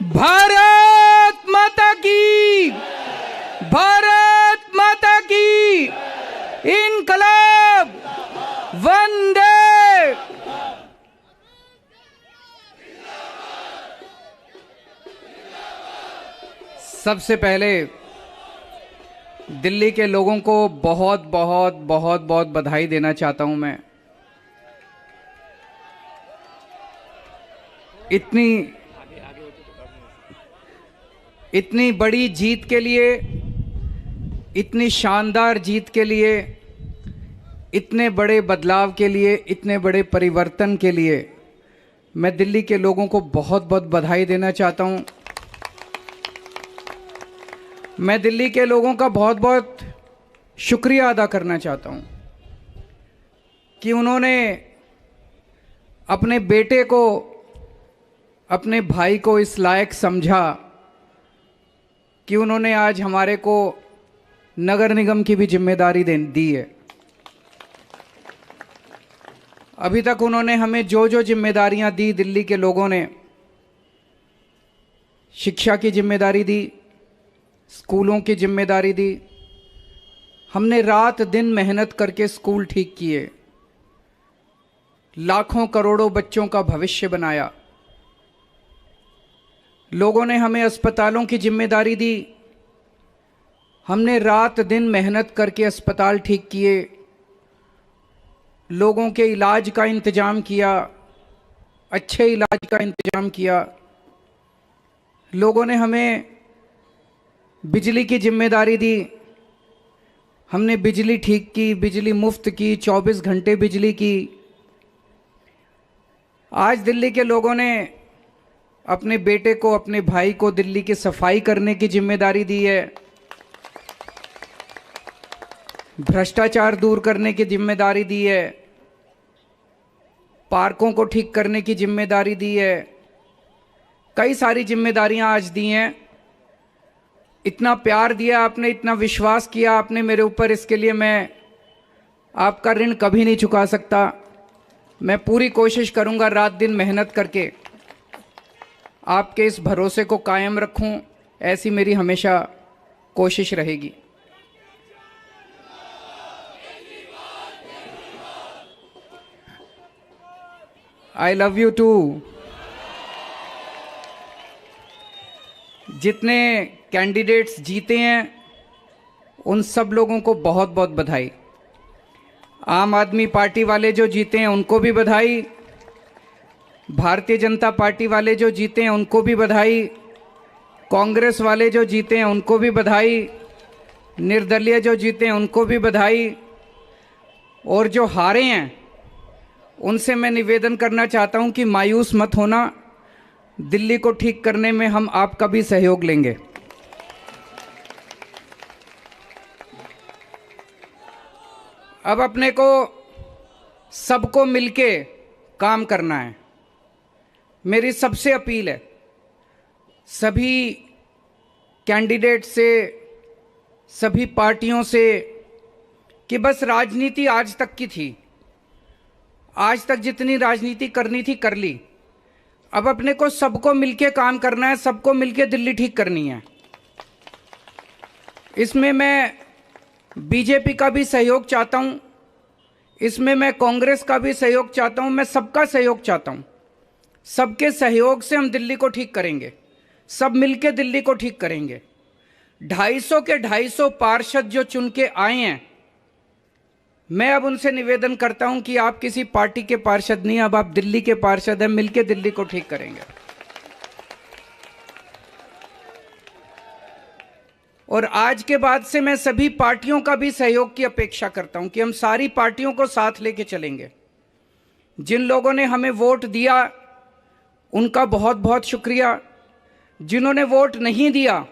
भारत माता की, भारत माता की, इनकलाब, वंदे। सबसे पहले दिल्ली के लोगों को बहुत बहुत बहुत बहुत बधाई देना चाहता हूं मैं। इतनी बड़ी जीत के लिए, इतनी शानदार जीत के लिए, इतने बड़े बदलाव के लिए, इतने बड़े परिवर्तन के लिए मैं दिल्ली के लोगों को बहुत बहुत बधाई देना चाहता हूं। मैं दिल्ली के लोगों का बहुत बहुत शुक्रिया अदा करना चाहता हूं कि उन्होंने अपने बेटे को, अपने भाई को इस लायक समझा कि उन्होंने आज हमारे को नगर निगम की भी जिम्मेदारी दी है। अभी तक उन्होंने हमें जो जो जिम्मेदारियां दी, दिल्ली के लोगों ने शिक्षा की जिम्मेदारी दी, स्कूलों की जिम्मेदारी दी। हमने रात दिन मेहनत करके स्कूल ठीक किए, लाखों करोड़ों बच्चों का भविष्य बनाया। लोगों ने हमें अस्पतालों की जिम्मेदारी दी, हमने रात दिन मेहनत करके अस्पताल ठीक किए, लोगों के इलाज का इंतजाम किया, अच्छे इलाज का इंतजाम किया। लोगों ने हमें बिजली की जिम्मेदारी दी, हमने बिजली ठीक की, बिजली मुफ्त की, 24 घंटे बिजली की। आज दिल्ली के लोगों ने अपने बेटे को, अपने भाई को दिल्ली की सफाई करने की जिम्मेदारी दी है, भ्रष्टाचार दूर करने की जिम्मेदारी दी है, पार्कों को ठीक करने की जिम्मेदारी दी है। कई सारी जिम्मेदारियां आज दी हैं। इतना प्यार दिया आपने, इतना विश्वास किया आपने मेरे ऊपर, इसके लिए मैं आपका ऋण कभी नहीं चुका सकता। मैं पूरी कोशिश करूंगा रात दिन मेहनत करके आपके इस भरोसे को कायम रखूं, ऐसी मेरी हमेशा कोशिश रहेगी। I love you too. जितने कैंडिडेट्स जीते हैं उन सब लोगों को बहुत बहुत बधाई। आम आदमी पार्टी वाले जो जीते हैं उनको भी बधाई, भारतीय जनता पार्टी वाले जो जीते हैं उनको भी बधाई, कांग्रेस वाले जो जीते हैं उनको भी बधाई, निर्दलीय जो जीते हैं उनको भी बधाई, और जो हारे हैं उनसे मैं निवेदन करना चाहता हूं कि मायूस मत होना, दिल्ली को ठीक करने में हम आपका भी सहयोग लेंगे। अब अपने को सबको मिलके काम करना है। मेरी सबसे अपील है सभी कैंडिडेट से, सभी पार्टियों से, कि बस राजनीति आज तक की थी, आज तक जितनी राजनीति करनी थी कर ली। अब अपने को सबको मिलके काम करना है, सबको मिलके दिल्ली ठीक करनी है। इसमें मैं बीजेपी का भी सहयोग चाहता हूं, इसमें मैं कांग्रेस का भी सहयोग चाहता हूं, मैं सबका सहयोग चाहता हूं। सबके सहयोग से हम दिल्ली को ठीक करेंगे, सब मिलके दिल्ली को ठीक करेंगे। 250 के 250 पार्षद जो चुन के आए हैं, मैं अब उनसे निवेदन करता हूं कि आप किसी पार्टी के पार्षद नहीं, अब आप दिल्ली के पार्षद हैं, मिलके दिल्ली को ठीक करेंगे। और आज के बाद से मैं सभी पार्टियों का भी सहयोग की अपेक्षा करता हूं कि हम सारी पार्टियों को साथ लेके चलेंगे। जिन लोगों ने हमें वोट दिया उनका बहुत बहुत शुक्रिया, जिन्होंने वोट नहीं दिया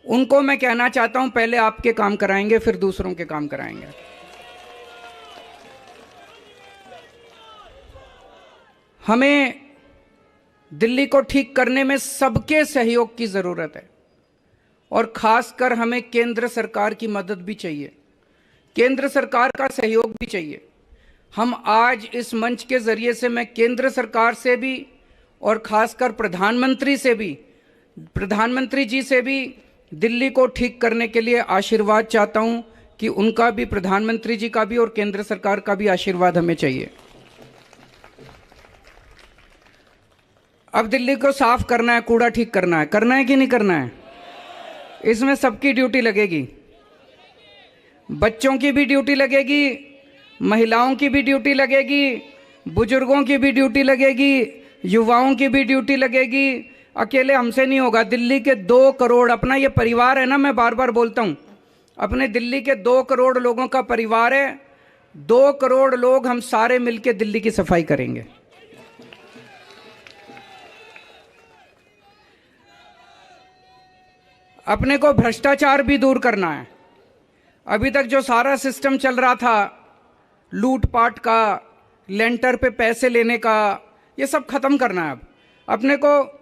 उनको मैं कहना चाहता हूं पहले आपके काम कराएंगे, फिर दूसरों के काम कराएंगे। हमें दिल्ली को ठीक करने में सबके सहयोग की ज़रूरत है, और ख़ासकर हमें केंद्र सरकार की मदद भी चाहिए, केंद्र सरकार का सहयोग भी चाहिए। हम आज इस मंच के ज़रिए से मैं केंद्र सरकार से भी और ख़ासकर प्रधानमंत्री से भी प्रधानमंत्री जी से भी दिल्ली को ठीक करने के लिए आशीर्वाद चाहता हूं कि उनका भी, प्रधानमंत्री जी का भी और केंद्र सरकार का भी आशीर्वाद हमें चाहिए। अब दिल्ली को साफ करना है, कूड़ा ठीक करना है कि नहीं करना है? इसमें सबकी ड्यूटी लगेगी, बच्चों की भी ड्यूटी लगेगी, महिलाओं की भी ड्यूटी लगेगी, बुजुर्गों की भी ड्यूटी लगेगी, युवाओं की भी ड्यूटी लगेगी। अकेले हमसे नहीं होगा। दिल्ली के 2 करोड़, अपना ये परिवार है ना, मैं बार बार बोलता हूँ, अपने दिल्ली के 2 करोड़ लोगों का परिवार है। 2 करोड़ लोग हम सारे मिलकर दिल्ली की सफाई करेंगे। अपने को भ्रष्टाचार भी दूर करना है। अभी तक जो सारा सिस्टम चल रहा था, लूटपाट का, लेंटर पे पैसे लेने का, ये सब खत्म करना है। अब अपने को,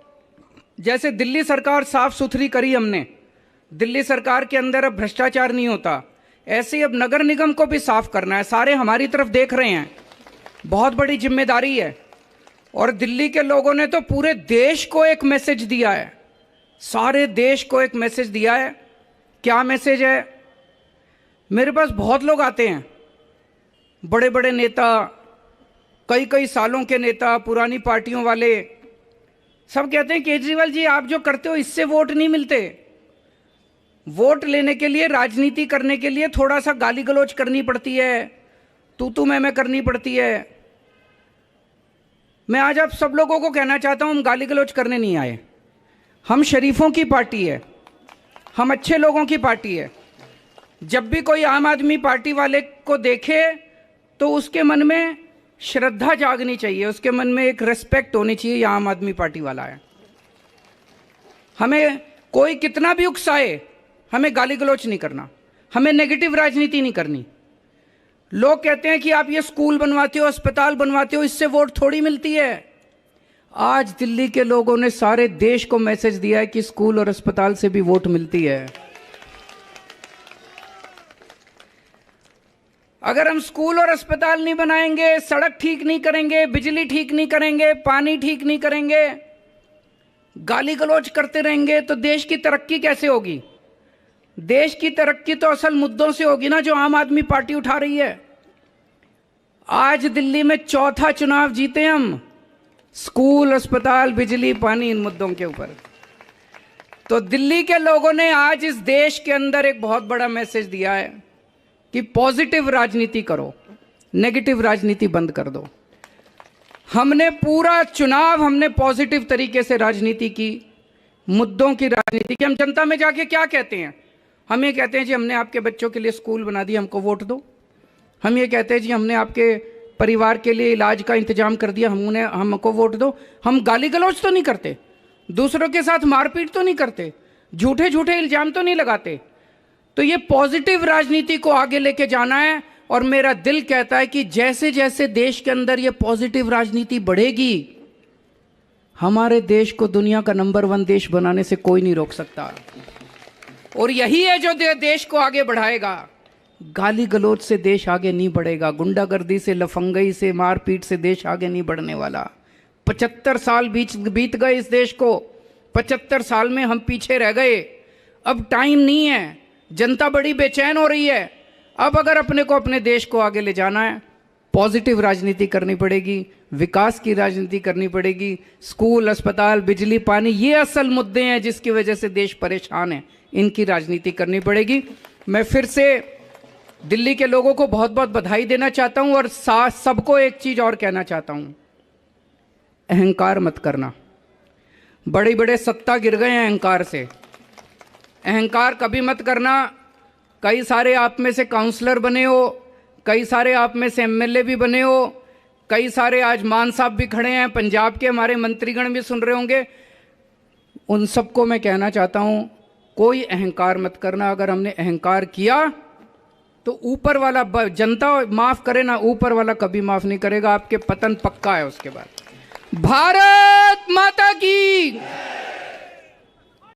जैसे दिल्ली सरकार साफ सुथरी करी हमने, दिल्ली सरकार के अंदर अब भ्रष्टाचार नहीं होता, ऐसे ही अब नगर निगम को भी साफ करना है। सारे हमारी तरफ देख रहे हैं, बहुत बड़ी जिम्मेदारी है। और दिल्ली के लोगों ने तो पूरे देश को एक मैसेज दिया है, सारे देश को एक मैसेज दिया है। क्या मैसेज है? मेरे पास बहुत लोग आते हैं, बड़े बड़े नेता, कई कई सालों के नेता, पुरानी पार्टियों वाले, सब कहते हैं केजरीवाल जी आप जो करते हो इससे वोट नहीं मिलते। वोट लेने के लिए, राजनीति करने के लिए थोड़ा सा गाली गलौज करनी पड़ती है, तू मैं करनी पड़ती है। मैं आज आप सब लोगों को कहना चाहता हूं, हम गाली गलौज करने नहीं आए। हम शरीफों की पार्टी है, हम अच्छे लोगों की पार्टी है। जब भी कोई आम आदमी पार्टी वाले को देखे तो उसके मन में श्रद्धा जागनी चाहिए, उसके मन में एक रिस्पेक्ट होनी चाहिए, ये आम आदमी पार्टी वाला है। हमें कोई कितना भी उकसाए, हमें गाली गलौज नहीं करना, हमें नेगेटिव राजनीति नहीं करनी। लोग कहते हैं कि आप ये स्कूल बनवाते हो, अस्पताल बनवाते हो, इससे वोट थोड़ी मिलती है। आज दिल्ली के लोगों ने सारे देश को मैसेज दिया है कि स्कूल और अस्पताल से भी वोट मिलती है। अगर हम स्कूल और अस्पताल नहीं बनाएंगे, सड़क ठीक नहीं करेंगे, बिजली ठीक नहीं करेंगे, पानी ठीक नहीं करेंगे, गाली गलौज करते रहेंगे, तो देश की तरक्की कैसे होगी? देश की तरक्की तो असल मुद्दों से होगी ना, जो आम आदमी पार्टी उठा रही है। आज दिल्ली में 4था चुनाव जीते हम, स्कूल, अस्पताल, बिजली, पानी, इन मुद्दों के ऊपर। तो दिल्ली के लोगों ने आज इस देश के अंदर एक बहुत बड़ा मैसेज दिया है कि पॉजिटिव राजनीति करो, नेगेटिव राजनीति बंद कर दो। हमने पूरा चुनाव, हमने पॉजिटिव तरीके से राजनीति की, मुद्दों की राजनीति की। हम जनता में जाके क्या कहते हैं? हम ये कहते हैं जी हमने आपके बच्चों के लिए स्कूल बना दिया, हमको वोट दो। हम ये कहते हैं जी हमने आपके परिवार के लिए इलाज का इंतजाम कर दिया, हमको वोट दो। हम गाली गलौज तो नहीं करते, दूसरों के साथ मारपीट तो नहीं करते, झूठे झूठे इल्जाम तो नहीं लगाते। तो ये पॉजिटिव राजनीति को आगे लेके जाना है। और मेरा दिल कहता है कि जैसे जैसे देश के अंदर ये पॉजिटिव राजनीति बढ़ेगी, हमारे देश को दुनिया का नंबर 1 देश बनाने से कोई नहीं रोक सकता। और यही है जो देश को आगे बढ़ाएगा। गाली गलौज से देश आगे नहीं बढ़ेगा, गुंडागर्दी से, लफंगई से, मारपीट से देश आगे नहीं बढ़ने वाला। 75 साल बीत गए इस देश को, 75 साल में हम पीछे रह गए। अब टाइम नहीं है, जनता बड़ी बेचैन हो रही है। अब अगर अपने को, अपने देश को आगे ले जाना है, पॉजिटिव राजनीति करनी पड़ेगी, विकास की राजनीति करनी पड़ेगी। स्कूल, अस्पताल, बिजली, पानी, ये असल मुद्दे हैं जिसकी वजह से देश परेशान है, इनकी राजनीति करनी पड़ेगी। मैं फिर से दिल्ली के लोगों को बहुत बहुत बधाई देना चाहता हूं और सबको एक चीज और कहना चाहता हूं, अहंकार मत करना। बड़े बड़े सत्ता गिर गए हैं अहंकार से, अहंकार कभी मत करना। कई सारे आप में से काउंसलर बने हो, कई सारे आप में से एमएलए भी बने हो, कई सारे आज मान साहब भी खड़े हैं, पंजाब के हमारे मंत्रीगण भी सुन रहे होंगे। उन सबको मैं कहना चाहता हूं, कोई अहंकार मत करना। अगर हमने अहंकार किया तो ऊपर वाला, जनता माफ करे ना, ऊपर वाला कभी माफ नहीं करेगा, आपके पतन पक्का है उसके बाद। भारत माता की